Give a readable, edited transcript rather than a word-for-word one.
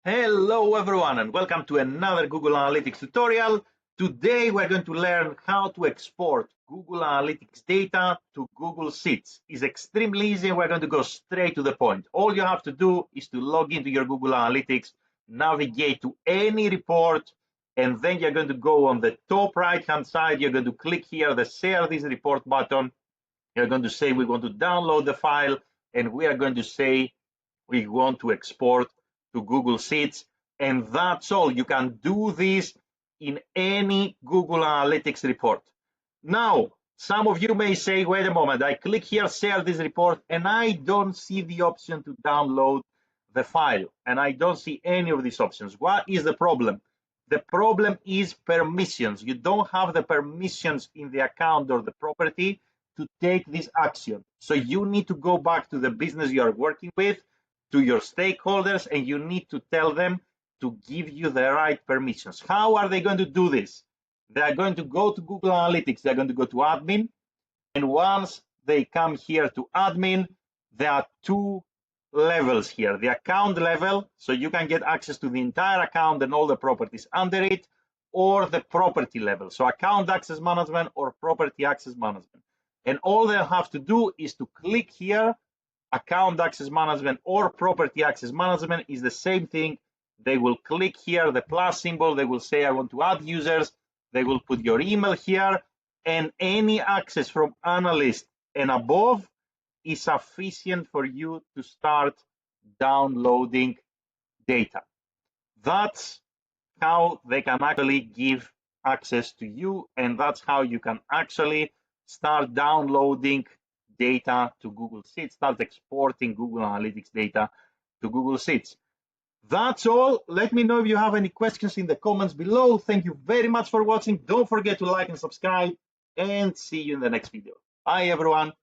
Hello everyone and welcome to another Google Analytics tutorial. Today we're going to learn how to export Google Analytics data to Google Sheets. It's extremely easy. We're going to go straight to the point. All you have to do is to log into your Google Analytics, navigate to any report, and then you're going to go on the top right hand side. You're going to click here the share this report button. You're going to say we want to download the file, and we are going to say we want to export to Google Sheets, and that's all. You can do this in any Google Analytics report. Now, some of you may say, wait a moment, I click here, share this report, and I don't see the option to download the file, and I don't see any of these options. What is the problem? The problem is permissions. You don't have the permissions in the account or the property to take this action. So you need to go back to the business you are working with, to your stakeholders, and you need to tell them to give you the right permissions. How are they going to do this? They are going to go to Google Analytics, they're going to go to admin, and once they come here to admin, there are two levels here. The account level, so you can get access to the entire account and all the properties under it, or the property level, so account access management or property access management. And all they have to do is to click here. Account access management or property access management is the same thing. They will click here, the plus symbol, they will say I want to add users, they will put your email here, and any access from analyst and above is sufficient for you to start downloading data. That's how they can actually give access to you, and that's how you can actually start downloading data to Google Sheets, start exporting Google Analytics data to Google Sheets. That's all. Let me know if you have any questions in the comments below. Thank you very much for watching. Don't forget to like and subscribe, and see you in the next video. Bye, everyone.